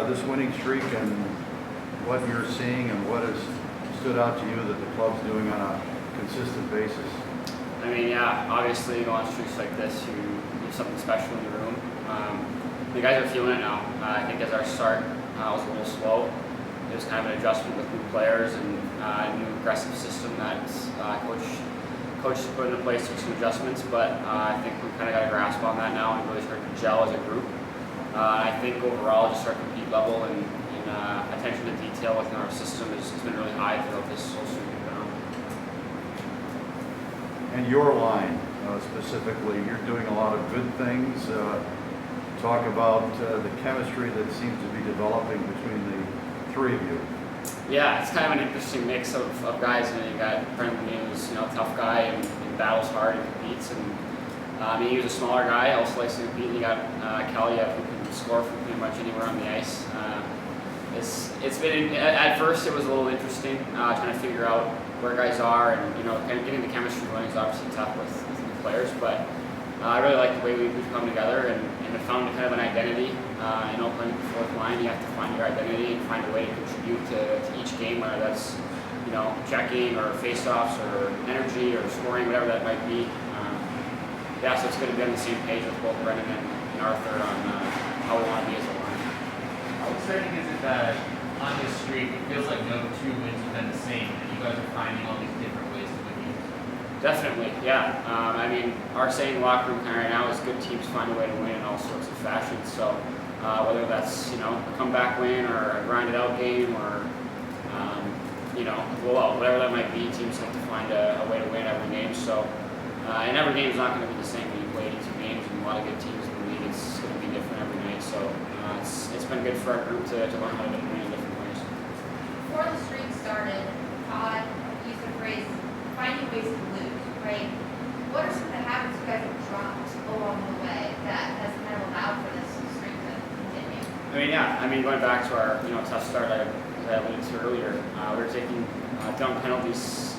This winning streak and what you're seeing and what has stood out to you that the club's doing on a consistent basis? I mean, yeah, obviously going on streaks like this, you do something special in the room. The guys are feeling it now. I think as our start was a little slow, it was kind of an adjustment with new players and a new aggressive system that coach put into place, took some adjustments, but I think we've kind of got a grasp on that now and really started to gel as a group. I think overall, just our compete level and attention to detail within our system has been really high throughout this whole streak we've been on. And your line specifically, you're doing a lot of good things. Talk about the chemistry that seems to be developing between the three of you. Yeah, it's kind of an interesting mix of guys. You got Brendan, who's a tough guy and battles hard and competes, and he was a smaller guy, also likes to compete. And you got Kaliev, who can score from pretty much anywhere on the ice. It's been at first it was a little interesting trying to figure out where guys are, and kind of getting the chemistry going is obviously tough with new players, but I really like the way we've come together and have found kind of an identity. Playing the fourth line, you have to find your identity and find a way to contribute to each game, whether that's checking or face-offs or energy or scoring, whatever that might be. So it's good to be on the same page with both Brendan and Arthur on how we want to be as a line. How exciting is it that on this streak, it feels like no two wins have been the same, and you guys are finding all these different ways to win games? Definitely, yeah. Our saying in the locker room right now is good teams find a way to win in all sorts of fashions. So whether that's a comeback win or a grinded out game or blowout, whatever that might be, teams have to find a way to win every game. So and every game is not going to be the same when you play 82 games, and a lot of good teams in the league. It's going to be different every night. So it's been good for our group to learn how to win in different ways. Before the streak started, Todd used the phrase "finding ways to lose." Right? What are some of the habits you guys have dropped along the way that has kind of allowed for this streak to continue? Going back to our tough start, as I alluded to earlier, we were taking dumb penalties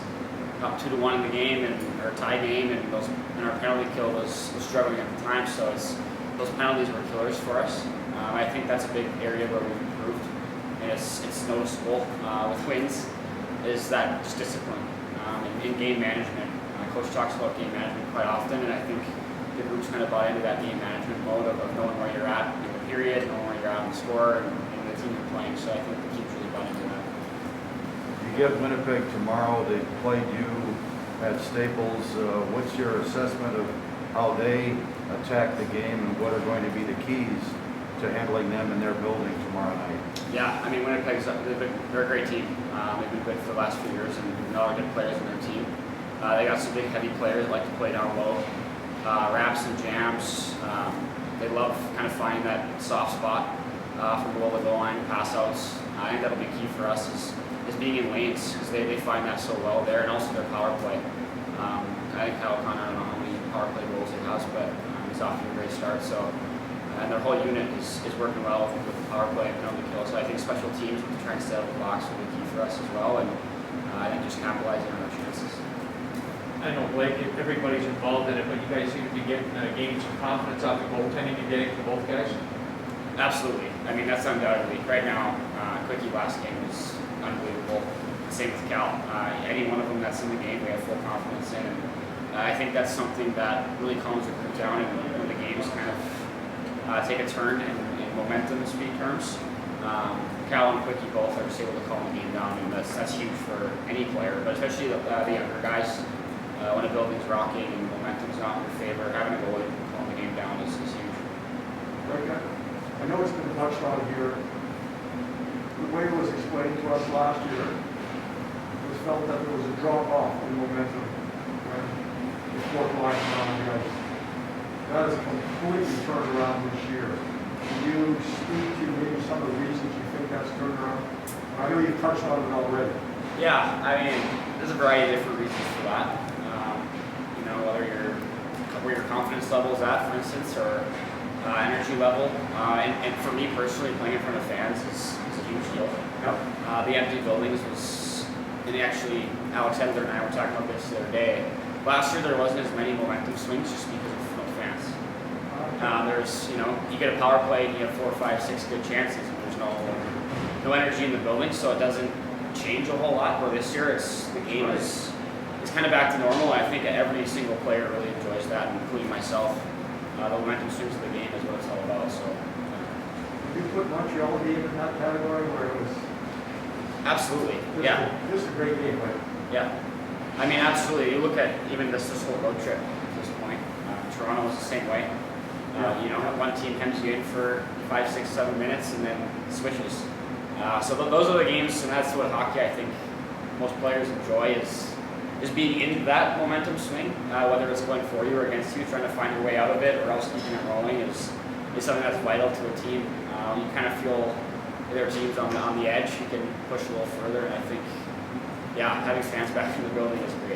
up 2-1 in the game or tie game, and our penalty kill was struggling at the time. So those penalties were killers for us. I think that's a big area where we've improved, and it's noticeable with wins. Is that just discipline in game management? Coach talks about game management quite often, and I think the group's kind of bought into that game management mode of knowing where you're at in the period, knowing where you're at in the score, and the team you're playing. So I think the team's really bought into that. You get Winnipeg tomorrow. They played you at Staples. What's your assessment of how they attack the game, and what are going to be the keys to handling them in their building tomorrow night? Yeah, Winnipeg's they're a great team. They've been good for the last few years, and a lot of good players in their team. They got some big, heavy players that like to play down low, wraps and jams. They love kind of finding that soft spot from below the goal line, pass outs. I think that'll be key for us is being in lanes, because they find that so well there, and also their power play. I think Kyle Connor, I don't know how many power play goals he has, but he's off to a great start. So, and their whole unit is working well with the power play and penalty kill. So I think special teams with trying to set up the box will be key for us as well, and I think just capitalizing on our chances. I know, Blake, everybody's involved in it, but you guys seem to be gaining some confidence off the goaltending you're getting from both guys? Absolutely. That's undoubtedly. Right now, Quickie last game was unbelievable. Same with Cal. Any one of them that's in the game, we have full confidence in. And I think that's something that really calms the group down, and when the games kind of take a turn in momentum and speed terms. Cal and Quickie both are just able to calm the game down, and that's huge for any player, but especially the younger guys. When a building's rocking and momentum's not in your favor, having a goalie who can calm the game down is huge. I know it's been touched on here. The way it was explained to us last year, it was felt that there was a drop-off in momentum when the fourth line was on the ice. That has completely turned around this year. Can you speak to maybe some of the reasons you think that's turned around? I know you've touched on it already. Yeah, there's a variety of different reasons for that. Where your confidence level is at, for instance, or energy level. And for me personally, playing in front of fans is a huge deal. The empty buildings was, and actually Alex Edler and I were talking about this the other day. Last year there wasn't as many momentum swings just because of no fans. There's, you get a power play and you have 4, 5, 6 good chances, and there's no no energy in the building, so it doesn't change a whole lot. But this year, the game is kind of back to normal. I think every single player really enjoys that, including myself. The momentum swings of the game is what it's all about. So, You put Montreal game in that category where it was absolutely, yeah. just a great game, right? Yeah, I mean, absolutely. You look at even this whole road trip at this point. Toronto was the same way. You know, one team hems you in for 5, 6, 7 minutes and then switches. So those are the games, and that's what hockey I think most players enjoy is being into that momentum swing. Whether it's going for you or against you, trying to find your way out of it, or else keeping it rolling is something that's vital to a team. You kind of feel their teams on the edge. You can push a little further, and I think, yeah, having fans back in the building is great.